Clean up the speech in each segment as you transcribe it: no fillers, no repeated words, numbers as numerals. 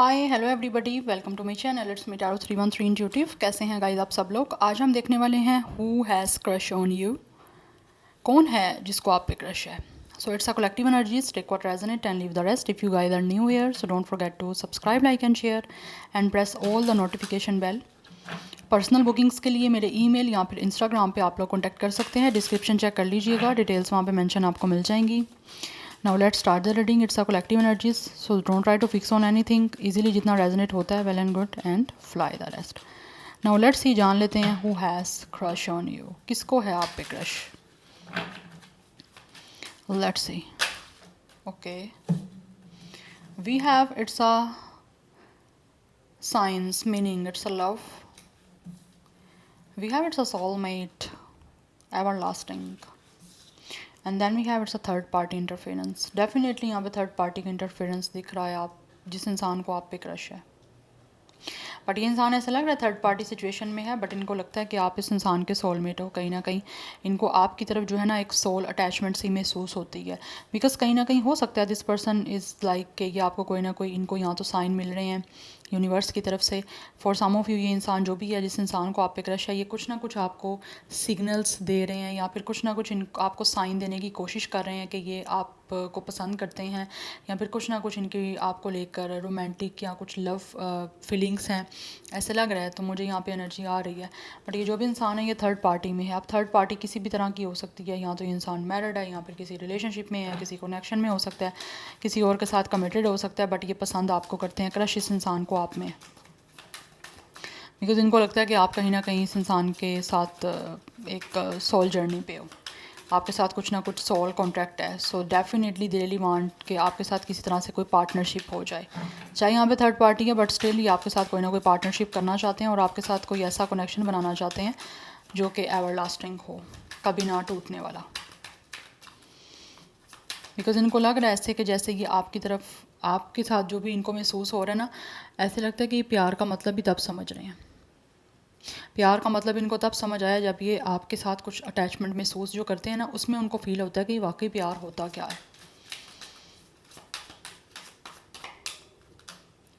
Hi hello everybody, welcome to my channel. It's me tarot 313 intuitive. कैसे हैं guys आप सब लोग। आज हम देखने वाले हैं who has crush on you. कौन है जिसको आप पे क्रश है। So it's a collective energies, take what resonate and leave the rest. If you guys are new here so don't forget to subscribe, like and share and press all the notification bell. Personal bookings के लिए मेरे email या फिर Instagram पे आप लोग contact कर सकते हैं। डिस्क्रिप्शन चेक कर लीजिएगा, डिटेल्स वहाँ पे मेंशन आपको मिल जाएंगी। Now let's start the reading. It's a collective energies, so don't try to fix on anything. Easily जितना resonate होता है, well and good, and fly the rest. Now let's see, जान लेते हैं who has crush on you. किसको है आप पे crush? Let's see. Okay. We have it's a science, meaning it's a love. We have it's a soulmate, everlasting. And then we have it's a third party interference. Definitely यहाँ पे third party का interference दिख रहा है आप जिस इंसान को आप पे क्रश है। बट ये इंसान ऐसा लग रहा है थर्ड पार्टी सिचुएशन में है, बट इनको लगता है कि आप इस इंसान के सोलमेट हो। कहीं ना कहीं इनको आपकी तरफ जो है ना एक सोल अटैचमेंट सी महसूस होती है। बिकॉज कहीं ना कहीं हो सकता है दिस पर्सन इज़ लाइक कि ये आपको कोई ना कोई इनको यहाँ तो साइन मिल रहे हैं यूनिवर्स की तरफ से। फॉर सम ऑफ यू ये इंसान जो भी है जिस इंसान को आप पे क्रश है, ये कुछ ना कुछ आपको सिग्नल्स दे रहे हैं या फिर कुछ ना कुछ आपको साइन देने की कोशिश कर रहे हैं कि ये आपको पसंद करते हैं, या फिर कुछ ना कुछ इनकी आपको लेकर रोमांटिक या कुछ लव फीलिंग्स हैं, ऐसे लग रहा है। तो मुझे यहाँ पे एनर्जी आ रही है। बट ये जो भी इंसान है ये थर्ड पार्टी में है। अब थर्ड पार्टी किसी भी तरह की हो सकती है, या तो ये इंसान मैरिड है, या फिर किसी रिलेशनशिप में है, किसी कनेक्शन में हो सकता है, किसी और के साथ कमिटेड हो सकता है। बट ये पसंद आपको करते हैं, क्रश इस इंसान को आप में। बिकॉज इनको लगता है कि आप कहीं ना कहीं इस इंसान के साथ एक सोल जर्नी पे हो, आपके साथ कुछ ना कुछ सोल कॉन्ट्रैक्ट है। So definitely they really want कि आपके साथ किसी तरह से कोई पार्टनरशिप हो जाए। चाहे यहाँ पे थर्ड पार्टी है, बट स्टिल ये आपके साथ कोई ना कोई पार्टनरशिप करना चाहते हैं और आपके साथ कोई ऐसा कनेक्शन बनाना चाहते हैं जो कि एवर लास्टिंग हो, कभी ना टूटने वाला। बिकॉज इनको लग रहा है ऐसे कि जैसे ये आपकी तरफ, आपके साथ जो भी इनको महसूस हो रहा है ना, ऐसे लगता है कि ये प्यार का मतलब भी तब समझ रहे हैं। प्यार का मतलब इनको तब समझ आया जब ये आपके साथ कुछ अटैचमेंट महसूस जो करते हैं ना, उसमें उनको फील होता है कि वाकई प्यार होता क्या है।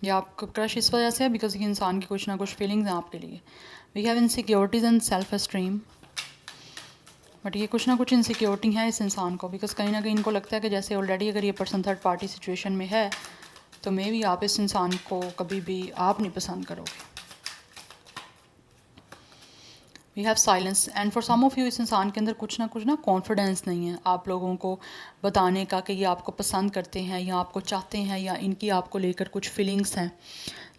या आपका क्रश इस वजह से है बिकॉज ये इंसान की कुछ ना कुछ फीलिंग्स हैं आपके लिए। We have insecurities and self esteem. But ये कुछ ना कुछ इनसिक्योरिटी है इस इंसान को, बिकॉज कहीं ना कहीं इनको लगता है कि जैसे ऑलरेडी अगर ये पर्सन थर्ड पार्टी सिचुएशन में है तो मे भी आप इस इंसान को कभी भी आप नहीं पसंद करोगे। We have silence and for some of you इस इंसान के अंदर कुछ ना कॉन्फिडेंस नहीं है आप लोगों को बताने का कि ये आपको पसंद करते हैं या आपको चाहते हैं या इनकी आपको लेकर कुछ फीलिंग्स हैं।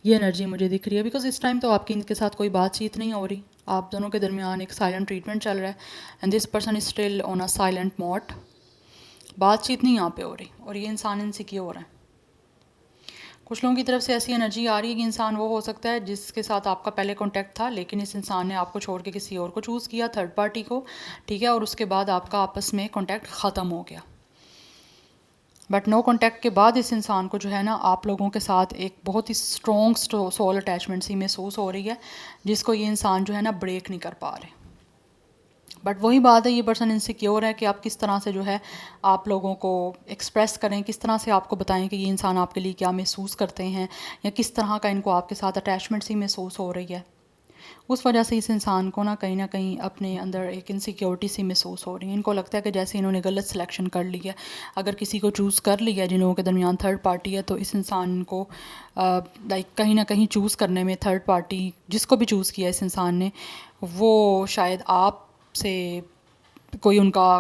ये एनर्जी मुझे दिख रही है बिकॉज इस टाइम तो आपकी इनके साथ कोई बातचीत नहीं हो रही, आप दोनों के दरमियान एक साइलेंट ट्रीटमेंट चल रहा है and this person is still on a silent mode. बातचीत नहीं यहाँ पे हो रही और ये इंसान इनसिक्योर है। कुछ लोगों की तरफ से ऐसी एनर्जी आ रही है कि इंसान वो हो सकता है जिसके साथ आपका पहले कांटेक्ट था, लेकिन इस इंसान ने आपको छोड़ के किसी और को चूज़ किया, थर्ड पार्टी को, ठीक है, और उसके बाद आपका आपस में कांटेक्ट ख़त्म हो गया। बट नो कांटेक्ट के बाद इस इंसान को जो है ना आप लोगों के साथ एक बहुत ही स्ट्रॉन्ग सोल अटैचमेंट सी महसूस हो रही है, जिसको ये इंसान जो है ना ब्रेक नहीं कर पा रहे। बट वही बात है, ये पर्सन इनसिक्योर है कि आप किस तरह से जो है आप लोगों को एक्सप्रेस करें, किस तरह से आपको बताएं कि ये इंसान आपके लिए क्या महसूस करते हैं, या किस तरह का इनको आपके साथ अटैचमेंट सी महसूस हो रही है। उस वजह से इस इंसान को ना कहीं अपने अंदर एक इनसिक्योरिटी सी महसूस हो रही है। इनको लगता है कि जैसे इन्होंने गलत सिलेक्शन कर ली है। अगर किसी को चूज़ कर लिया जिन लोगों के दरमियान थर्ड पार्टी है, तो इस इंसान को लाइक कहीं ना कहीं चूज़ करने में थर्ड पार्टी जिसको भी चूज़ किया इस इंसान ने, वो शायद आप से कोई उनका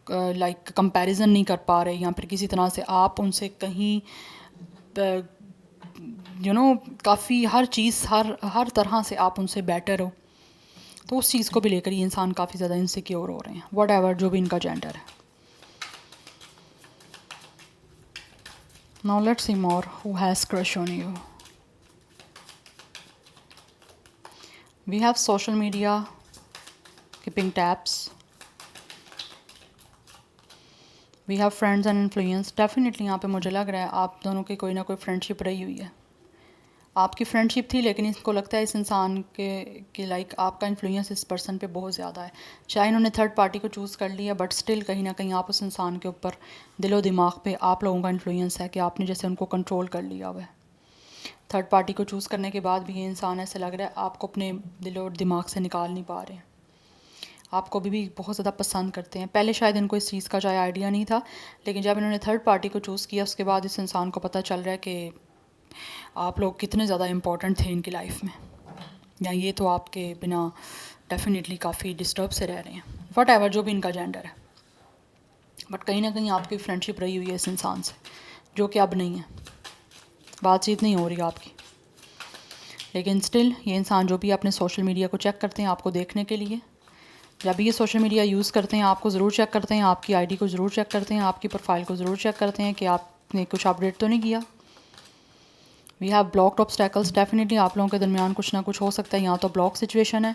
लाइक कंपैरिजन नहीं कर पा रहे, या फिर किसी तरह से आप उनसे कहीं काफ़ी हर चीज़ हर तरह से आप उनसे बेटर हो। तो उस चीज़ को भी लेकर ये इंसान काफ़ी ज़्यादा इनसिक्योर हो रहे हैं, वट एवर जो भी इनका जेंडर है। Now let's see more who has crush on you. We have social media, keeping tabs, we have friends and influence. Definitely यहाँ पे मुझे लग रहा है आप दोनों की कोई ना कोई फ्रेंडशिप रही हुई है। आपकी फ्रेंडशिप थी, लेकिन इसको लगता है इस इंसान के लाइक आपका इन्फ्लुएंस इस पर्सन पे बहुत ज़्यादा है। चाहे इन्होंने थर्ड पार्टी को चूज़ कर लिया, बट स्टिल कहीं ना कहीं आप उस इंसान के ऊपर दिलो दिमाग पे आप लोगों का इन्फ्लुएंस है कि आपने जैसे उनको कंट्रोल कर लिया हुआ है। थर्ड पार्टी को चूज़ करने के बाद भी ये इंसान ऐसा लग रहा है आपको अपने दिल और दिमाग से निकाल नहीं पा रहे हैं, आपको अभी भी बहुत ज़्यादा पसंद करते हैं। पहले शायद इनको इस चीज़ का चाहे आइडिया नहीं था, लेकिन जब इन्होंने थर्ड पार्टी को चूज़ किया उसके बाद इस इंसान को पता चल रहा है कि आप लोग कितने ज़्यादा इम्पोर्टेंट थे इनकी लाइफ में, या ये तो आपके बिना डेफिनेटली काफ़ी डिस्टर्ब से रह रहे हैं, वट एवर जो भी इनका जेंडर है। बट कहीं ना कहीं आपकी फ्रेंडशिप रही हुई है इस इंसान से, जो कि अब नहीं है, बातचीत नहीं हो रही आपकी। लेकिन स्टिल ये इंसान जो भी अपने सोशल मीडिया को चेक करते हैं आपको देखने के लिए, जब भी ये सोशल मीडिया यूज़ करते हैं आपको ज़रूर चेक करते हैं, आपकी आईडी को ज़रूर चेक करते हैं, आपकी प्रोफाइल को ज़रूर चेक करते हैं कि आपने कुछ अपडेट तो नहीं किया। We have blocked obstacles, definitely आप लोगों के दरमियान कुछ ना कुछ हो सकता है, या तो ब्लॉक सिचुएशन है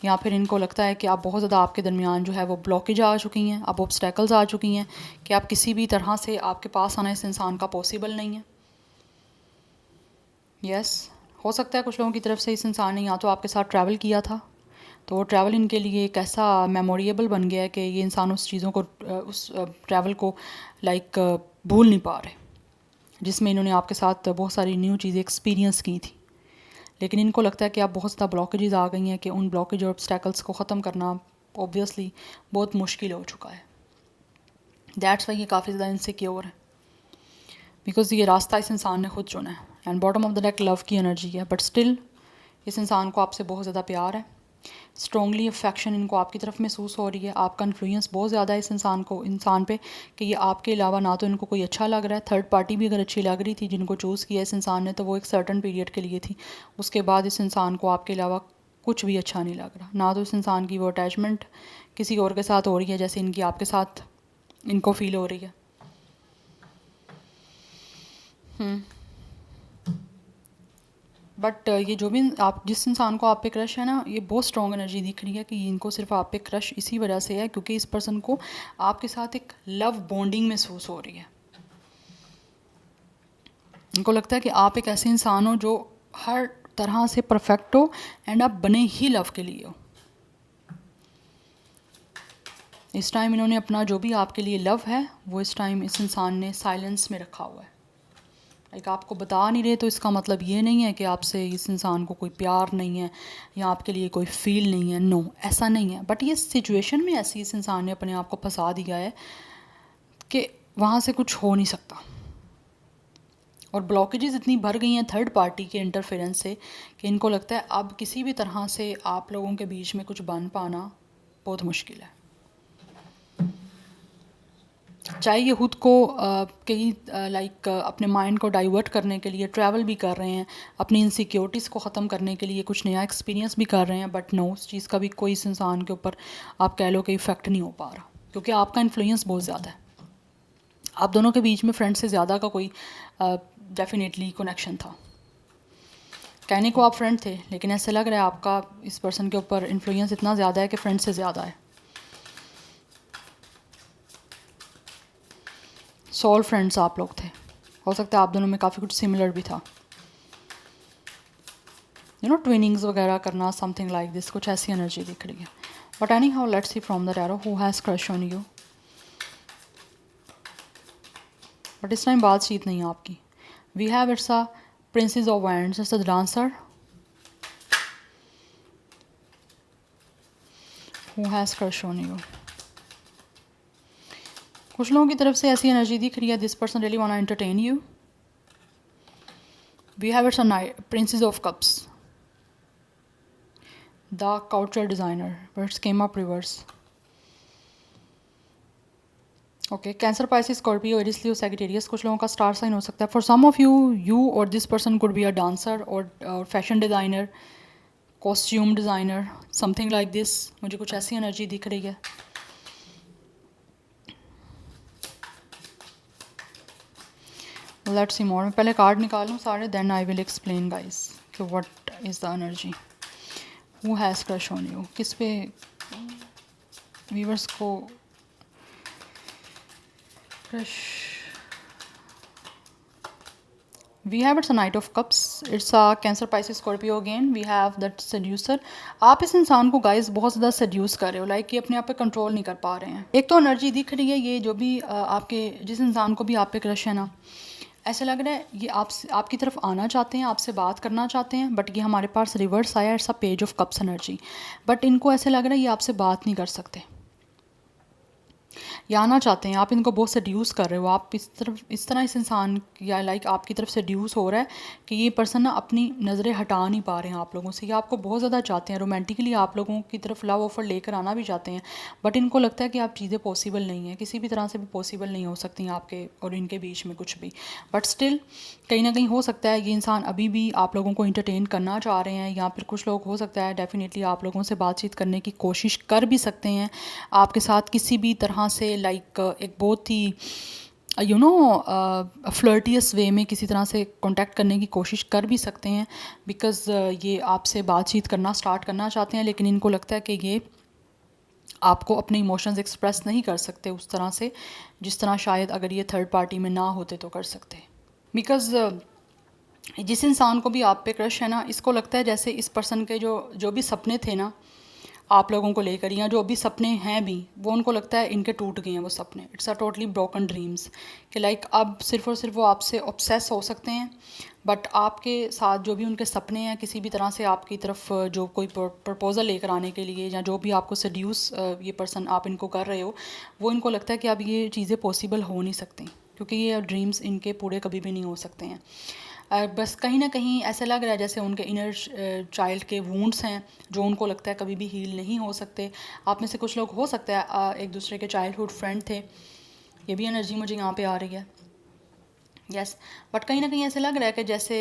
या फिर इनको लगता है कि आप बहुत ज़्यादा आपके दरमियान जो है वो ब्लॉकेज आ चुकी हैं, अब ऑब्स्टैकल्स आ चुकी हैं कि आप किसी भी तरह से आपके पास आना इस इंसान का पॉसिबल नहीं है। यस, हो सकता है कुछ लोगों की तरफ से इस इंसान ने या तो आपके साथ ट्रैवल किया था, तो ट्रैवल इनके लिए एक ऐसा मेमोरेबल बन गया है कि ये इंसान उस चीज़ों को उस ट्रैवल को लाइक भूल नहीं पा रहे, जिसमें इन्होंने आपके साथ बहुत सारी न्यू चीज़ें एक्सपीरियंस की थी। लेकिन इनको लगता है कि आप बहुत ज़्यादा ब्लॉकेजेस आ गई हैं कि उन ब्लॉकेज और ऑब्स्टैकल्स को ख़त्म करना ऑब्वियसली बहुत मुश्किल हो चुका है। दैट्स वाई ये काफ़ी ज़्यादा इनसिक्योर है, बिकॉज ये रास्ता इस इंसान ने खुद चुना है and bottom of the deck love की एनर्जी है, बट स्टिल इस इंसान को आपसे बहुत ज़्यादा प्यार है, स्ट्रॉन्गली अफेक्शन इनको आपकी तरफ महसूस हो रही है, आपका इन्फ्लुएंस बहुत ज़्यादा है इस इंसान पे कि ये आपके अलावा ना तो इनको कोई अच्छा लग रहा है। थर्ड पार्टी भी अगर अच्छी लग रही थी जिनको चूज़ किया इस इंसान ने तो वो एक सर्टन पीरियड के लिए थी, उसके बाद इस इंसान को आपके अलावा कुछ भी अच्छा नहीं लग रहा, ना तो इस इंसान की वो अटैचमेंट किसी और के साथ हो रही है जैसे इनकी आपके साथ इनको फील हो रही है। बट ये जो भी आप जिस इंसान को आप पे क्रश है ना, ये बहुत स्ट्रॉन्ग एनर्जी दिख रही है कि इनको सिर्फ आप पे क्रश इसी वजह से है क्योंकि इस पर्सन को आपके साथ एक लव बॉन्डिंग महसूस हो रही है। इनको लगता है कि आप एक ऐसे इंसान हो जो हर तरह से परफेक्ट हो एंड आप बने ही लव के लिए हो। इस टाइम इन्होंने अपना जो भी आपके लिए लव है वो इस टाइम इस इंसान ने साइलेंस में रखा हुआ है, लाइक आपको बता नहीं रहे, तो इसका मतलब ये नहीं है कि आपसे इस इंसान को कोई प्यार नहीं है या आपके लिए कोई फील नहीं है, नो ऐसा नहीं है। बट ये सिचुएशन में ऐसी इस इंसान ने अपने आप को फंसा दिया है कि वहाँ से कुछ हो नहीं सकता, और ब्लॉकेजेस इतनी भर गई हैं थर्ड पार्टी के इंटरफेरेंस से कि इनको लगता है अब किसी भी तरह से आप लोगों के बीच में कुछ बन पाना बहुत मुश्किल है। चाहे ये खुद को कहीं लाइक अपने माइंड को डाइवर्ट करने के लिए ट्रैवल भी कर रहे हैं, अपनी इनसिक्योरिटीज़ को ख़त्म करने के लिए कुछ नया एक्सपीरियंस भी कर रहे हैं, बट नो उस चीज़ का भी कोई इस इंसान के ऊपर आप कह लो कि इफ़ेक्ट नहीं हो पा रहा क्योंकि आपका इन्फ्लुएंस बहुत ज़्यादा है। आप दोनों के बीच में फ्रेंड से ज़्यादा का कोई डेफिनेटली कनेक्शन था। कहने को आप फ्रेंड थे लेकिन ऐसे लग रहा है आपका इस पर्सन के ऊपर इन्फ्लुएंस इतना ज़्यादा है कि फ्रेंड से ज़्यादा है। सोल फ्रेंड्स आप लोग थे, हो सकता है आप दोनों में काफ़ी कुछ सिमिलर भी था, यू नो ट्विनिंग्स वगैरह करना, समथिंग लाइक दिस, कुछ ऐसी एनर्जी दिख रही है। But anyhow let's see from the tarot who has crush on you. But इस टाइम बातचीत नहीं है आपकी। We have it's a princess of wands, it's a dancer who has crush on you. कुछ लोगों की तरफ से ऐसी एनर्जी दिख रही है, this person really want to entertain you. We have it's a princess of Cups, the couture designer, but it's came up reverse. Okay, Cancer, Pisces, Scorpio, Aries, Leo, Sagittarius कुछ लोगों का स्टार साइन हो सकता है। For some of you और this person could be a dancer और fashion designer, costume designer, something like this. मुझे कुछ ऐसी एनर्जी दिख रही है। लेट्स सी मोर। मैं पहले कार्ड निकालूँ सारे, then I will explain guys कि what is the energy. Who has crush on you, किस पे व्यूअर्स को क्रश। We have it's a Knight of Cups, it's a Cancer, Pisces, Scorpio again. We have that seducer. आप इस इंसान को guys बहुत ज़्यादा सेड्यूस कर रहे हो, लाइक ये अपने आप पे कंट्रोल नहीं कर पा रहे हैं। एक तो एनर्जी दिख रही है ये जो भी आपके जिस इंसान को भी आप पे क्रश है ना, ऐसा लग रहा है ये आपकी तरफ आना चाहते हैं, आपसे बात करना चाहते हैं, बट ये हमारे पास रिवर्स आया, it's a page of cups energy. But इनको ऐसे लग रहा है ये आपसे बात नहीं कर सकते, या आना चाहते हैं, आप इनको बहुत सड्यूस कर रहे हो, आप इस तरह इस इंसान या लाइक आपकी तरफ सड्यूस हो रहा है कि ये पर्सन ना अपनी नज़रें हटा नहीं पा रहे हैं आप लोगों से, या आपको बहुत ज़्यादा चाहते हैं, रोमांटिकली आप लोगों की तरफ लव ऑफर लेकर आना भी चाहते हैं, बट इनको लगता है कि आप चीज़ें पॉसिबल नहीं हैं, किसी भी तरह से भी पॉसिबल नहीं हो सकती हैं आपके और इनके बीच में कुछ भी। बट स्टिल कहीं ना कहीं हो सकता है ये इंसान अभी भी आप लोगों को इंटरटेन करना चाह रहे हैं, या फिर कुछ लोग हो सकता है डेफिनेटली आप लोगों से बातचीत करने की कोशिश कर भी सकते हैं आपके साथ किसी भी तरह से, लाइक एक बहुत ही फ्लर्टियस वे में किसी तरह से कांटेक्ट करने की कोशिश कर भी सकते हैं, बिकॉज़ ये आपसे बातचीत करना स्टार्ट करना चाहते हैं, लेकिन इनको लगता है कि ये आपको अपने इमोशंस एक्सप्रेस नहीं कर सकते उस तरह से जिस तरह शायद अगर ये थर्ड पार्टी में ना होते तो कर सकते। बिकॉज़ जिस इंसान को भी आप पे क्रश है ना, इसको लगता है जैसे इस पर्सन के जो जो भी सपने थे ना आप लोगों को लेकर, या जो अभी सपने हैं भी, वो उनको लगता है इनके टूट गए हैं वो सपने, it's a totally broken dreams, कि लाइक अब सिर्फ और सिर्फ वो आपसे ऑब्सेस हो सकते हैं, बट आपके साथ जो भी उनके सपने हैं किसी भी तरह से आपकी तरफ जो कोई प्रपोज़ल लेकर आने के लिए, या जो भी आपको सड्यूस ये पर्सन आप इनको कर रहे हो, वो इनको लगता है कि अब ये चीज़ें पॉसिबल हो नहीं सकती, क्योंकि ये ड्रीम्स इनके पूरे कभी भी नहीं हो सकते हैं। बस कहीं ना कहीं ऐसा लग रहा है जैसे उनके इनर चाइल्ड के वूंड्स हैं जो उनको लगता है कभी भी हील नहीं हो सकते। आप में से कुछ लोग हो सकता है एक दूसरे के चाइल्डहुड फ्रेंड थे, ये भी एनर्जी मुझे यहाँ पे आ रही है। यस, बट कहीं ना कहीं ऐसे लग रहा है कि जैसे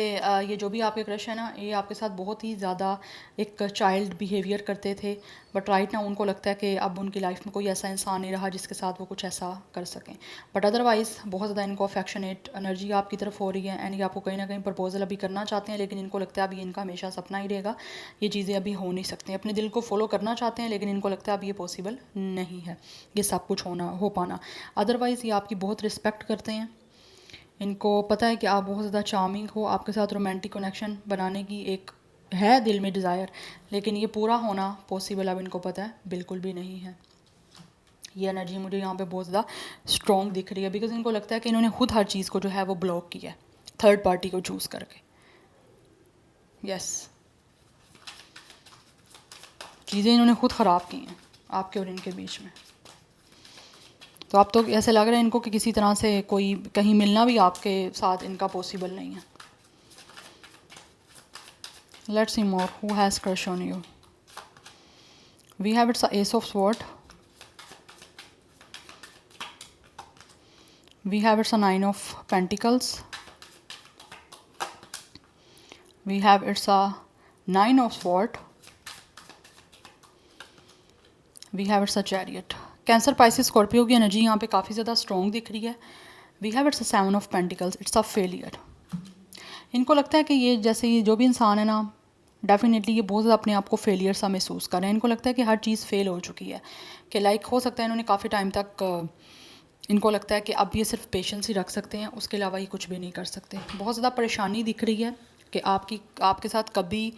ये जो भी आपके क्रश है ना, ये आपके साथ बहुत ही ज़्यादा एक चाइल्ड बिहेवियर करते थे, बट राइट ना उनको लगता है कि अब उनकी लाइफ में कोई ऐसा इंसान नहीं रहा जिसके साथ वो कुछ ऐसा कर सकें। बट अदरवाइज़ बहुत ज़्यादा इनको अफेक्शनेट एनर्जी आपकी तरफ हो रही है, एंड ये आपको कहीं ना कहीं प्रपोजल अभी करना चाहते हैं, लेकिन इनको लगता है अभी इनका हमेशा सपना ही रहेगा, ये चीज़ें अभी हो नहीं सकती। अपने दिल को फॉलो करना चाहते हैं, लेकिन इनको लगता है अब ये पॉसिबल नहीं है ये सब कुछ हो पाना। अदरवाइज़ ये आपकी बहुत रिस्पेक्ट करते हैं, इनको पता है कि आप बहुत ज़्यादा चार्मिंग हो, आपके साथ रोमांटिक कनेक्शन बनाने की एक है दिल में डिज़ायर, लेकिन ये पूरा होना पॉसिबल अब इनको पता है बिल्कुल भी नहीं है। ये एनर्जी मुझे यहाँ पे बहुत ज़्यादा स्ट्रॉन्ग दिख रही है, बिकॉज इनको लगता है कि इन्होंने खुद हर चीज़ को जो है वो ब्लॉक किया है थर्ड पार्टी को चूज़ करके। यस, चीज़ें इन्होंने खुद ख़राब की हैं आपके और इनके बीच में। तो अब तो ऐसे लग रहा है इनको कि किसी तरह से कोई कहीं मिलना भी आपके साथ इनका पॉसिबल नहीं है। Let's see more, who has crush on you. We have it's ace of sword, we have it's 9 of pentacles, we have it's 9 of sword, we have it's chariot. Cancer, Pisces, Scorpio की energy यहाँ पे काफ़ी ज़्यादा strong दिख रही है। We have it's 7 of pentacles, it's a failure. इनको लगता है कि ये जैसे ये जो भी इंसान है ना, डेफिनेटली ये बहुत ज़्यादा अपने आप को फेलियर सा महसूस कर रहे हैं। इनको लगता है कि हर चीज़ फेल हो चुकी है, कि लाइक हो सकता है इन्होंने काफ़ी टाइम तक इनको लगता है कि अब ये सिर्फ पेशेंस ही रख सकते हैं, उसके अलावा ये कुछ भी नहीं कर सकते। बहुत ज़्यादा परेशानी दिख रही है कि आपके साथ कभी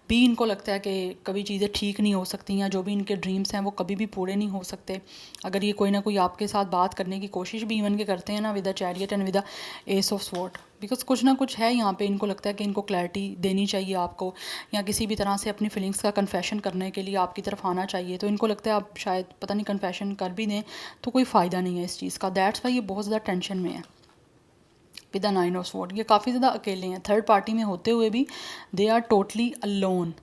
भी इनको लगता है कि कभी चीज़ें ठीक नहीं हो सकती, या जो भी इनके ड्रीम्स हैं वो कभी भी पूरे नहीं हो सकते। अगर ये कोई ना कोई आपके साथ बात करने की कोशिश भी इवन के करते हैं ना, with the chariot and with the S of sword, because कुछ ना कुछ है यहाँ पे, इनको लगता है कि इनको क्लैरिटी देनी चाहिए आपको, या किसी भी तरह से अपनी फीलिंग्स का कन्फेशन करने के लिए आपकी तरफ आना चाहिए। तो इनको लगता है आप शायद पता नहीं कन्फेशन कर भी दें तो कोई फ़ायदा नहीं है इस चीज़ का, दैट्स वाई ये बहुत ज़्यादा टेंशन में है विद द 9 ऑफ स्वॉर्ड। ये काफ़ी ज़्यादा अकेले हैं, थर्ड पार्टी में होते हुए भी दे आर टोटली अलोन।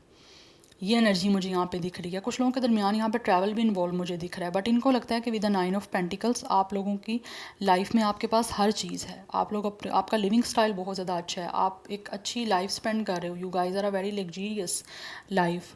ये एनर्जी मुझे यहाँ पे दिख रही है। कुछ लोगों के दरमियान यहाँ पे ट्रैवल भी इन्वॉल्व मुझे दिख रहा है, बट इनको लगता है कि विद द 9 ऑफ पेंटिकल्स आप लोगों की लाइफ में आपके पास हर चीज़ है, आप लोग आपका लिविंग स्टाइल बहुत ज़्यादा अच्छा है, आप एक अच्छी लाइफ स्पेंड कर रहे हो, you guys are a very luxurious life,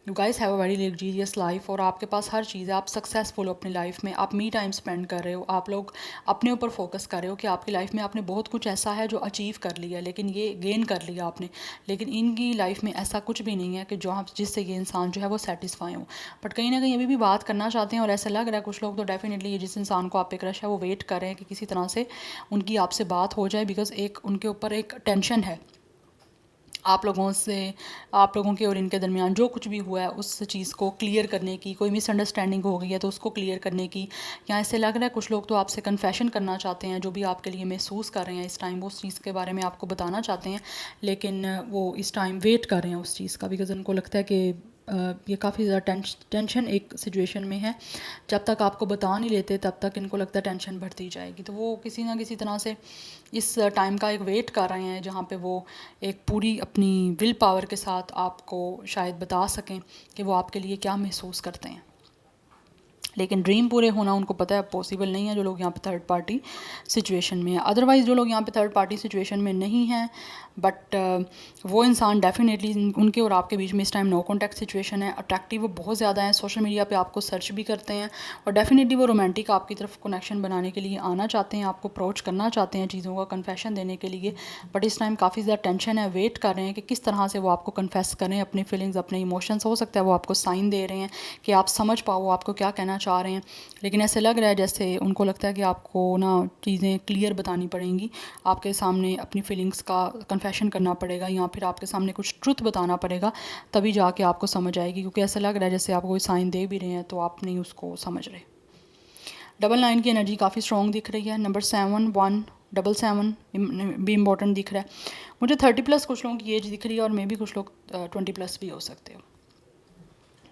you guys have a very luxurious life, और आपके पास हर चीज़ है, आप सक्सेसफुल हो अपनी लाइफ में, आप मी टाइम स्पेंड कर रहे हो, आप लोग अपने ऊपर फोकस कर रहे हो कि आपकी लाइफ में आपने बहुत कुछ ऐसा है जो अचीव कर लिया, लेकिन ये गेन कर लिया आपने, लेकिन इनकी लाइफ में ऐसा कुछ भी नहीं है कि जो आप जिससे ये इंसान जो है वो सेटिस्फाई हो। बट कहीं ना कहीं अभी भी बात करना चाहते हैं, और ऐसा लग रहा है कुछ लोग तो डेफिनेटली ये जिस इंसान को आप पे क्रश है वो वेट कर रहे हैं कि किसी तरह से उनकी आपसे बात हो जाए, बिकॉज एक उनके ऊपर एक टेंशन है आप लोगों के और इनके दरमियान जो कुछ भी हुआ है उस चीज़ को क्लियर करने की, कोई मिसअंडरस्टैंडिंग हो गई है तो उसको क्लियर करने की, या ऐसे लग रहा है कुछ लोग तो आपसे कन्फेशन करना चाहते हैं, जो भी आपके लिए महसूस कर रहे हैं इस टाइम वो उस चीज़ के बारे में आपको बताना चाहते हैं, लेकिन वो इस टाइम वेट कर रहे हैं उस चीज़ का, बिकॉज उनको लगता है कि ये काफ़ी ज़्यादा टेंशन एक सिचुएशन में है। जब तक आपको बता नहीं लेते तब तक इनको लगता है टेंशन बढ़ती जाएगी, तो वो किसी ना किसी तरह से इस टाइम का एक वेट कर रहे हैं जहाँ पे वो एक पूरी अपनी विल पावर के साथ आपको शायद बता सकें कि वो आपके लिए क्या महसूस करते हैं। लेकिन ड्रीम पूरे होना उनको पता है पॉसिबल नहीं है जो लोग यहाँ पे थर्ड पार्टी सिचुएशन में है। अदरवाइज़ जो लोग यहाँ पे थर्ड पार्टी सिचुएशन में नहीं हैं, बट वो इंसान डेफिनेटली उनके और आपके बीच में इस टाइम नो कॉन्टैक्ट सिचुएशन है। अट्रैक्टिव वो बहुत ज़्यादा है, सोशल मीडिया पे आपको सर्च भी करते हैं और डेफिनेटली वो रोमांटिक आपकी तरफ कनेक्शन बनाने के लिए आना चाहते हैं, आपको अप्रोच करना चाहते हैं चीज़ों का कन्फेशन देने के लिए। बट इस टाइम काफ़ी ज़्यादा टेंशन है, वेट कर रहे हैं कि किस तरह से वो आपको कन्फेस करें अपनी फीलिंग्स, अपने इमोशंस। हो सकता है वो आपको साइन दे रहे हैं कि आप समझ पाओ वो आपको क्या कहना चाह रहे हैं, लेकिन ऐसे लग रहा है जैसे उनको लगता है कि आपको ना चीज़ें क्लियर बतानी पड़ेंगी, आपके सामने अपनी फीलिंग्स का कन्फेशन करना पड़ेगा या फिर आपके सामने कुछ ट्रुथ बताना पड़ेगा, तभी जाके आपको समझ आएगी। क्योंकि ऐसा लग रहा है जैसे आपको कोई साइन दे भी रहे हैं तो आप नहीं उसको समझ रहे। 99 की एनर्जी काफ़ी स्ट्रॉन्ग दिख रही है। नंबर 7 1 7 भी इम्पोर्टेंट दिख रहा है मुझे। 30+ कुछ लोगों की एज दिख रही है और मे भी कुछ लोग 20+ भी हो सकते हो,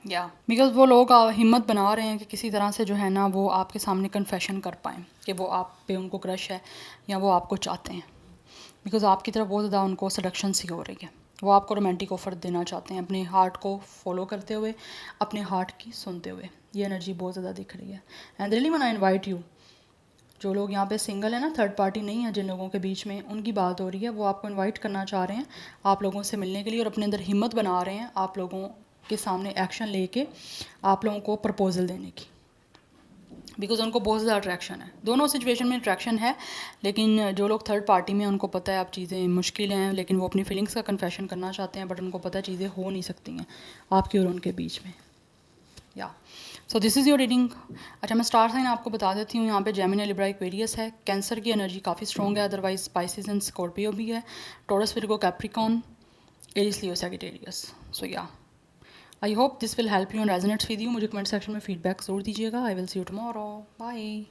या बिकॉज़ वो लोग हिम्मत बना रहे हैं कि किसी तरह से जो है ना वो आपके सामने कन्फेशन कर पाएँ कि वो आप पे उनको क्रश है या वो आपको चाहते हैं, बिकॉज़ आपकी तरफ बहुत ज़्यादा उनको सडक्शन सी हो रही है। वो आपको रोमांटिक ऑफ़र देना चाहते हैं अपने हार्ट को फॉलो करते हुए, अपने हार्ट की सुनते हुए। ये एनर्जी बहुत ज़्यादा दिख रही है। And really when I invite you, जो लोग यहाँ पे सिंगल है ना, थर्ड पार्टी नहीं है जिन लोगों के बीच में, उनकी बात हो रही है। वो आपको इनवाइट करना चाह रहे हैं आप लोगों से मिलने के लिए और अपने अंदर हिम्मत बना रहे हैं आप लोगों के सामने एक्शन लेके आप लोगों को प्रपोजल देने की, बिकॉज उनको बहुत ज़्यादा अट्रैक्शन है। दोनों सिचुएशन में अट्रैक्शन है, लेकिन जो लोग थर्ड पार्टी में उनको पता है अब चीज़ें मुश्किल हैं, लेकिन वो अपनी फीलिंग्स का कन्फेशन करना चाहते हैं, बट उनको पता है चीज़ें हो नहीं सकती हैं आपकी और उनके बीच में। या so this is your reading. अच्छा, मैं स्टार साइन आपको बता देती हूँ। यहाँ पे जेमिनी, लिब्रा, एक्वेरियस है। कैंसर की एनर्जी काफ़ी स्ट्रॉन्ग है, अदरवाइज स्पाइसिस एंड स्कॉर्पियो भी है। Taurus, Virgo, Capricorn, Aries, Leo, Sagittarius. So yeah I hope this will help you and resonates with you. मुझे कमेंट सेक्शन में फीडबैक ज़रूर दीजिएगा। I will see you tomorrow. Bye.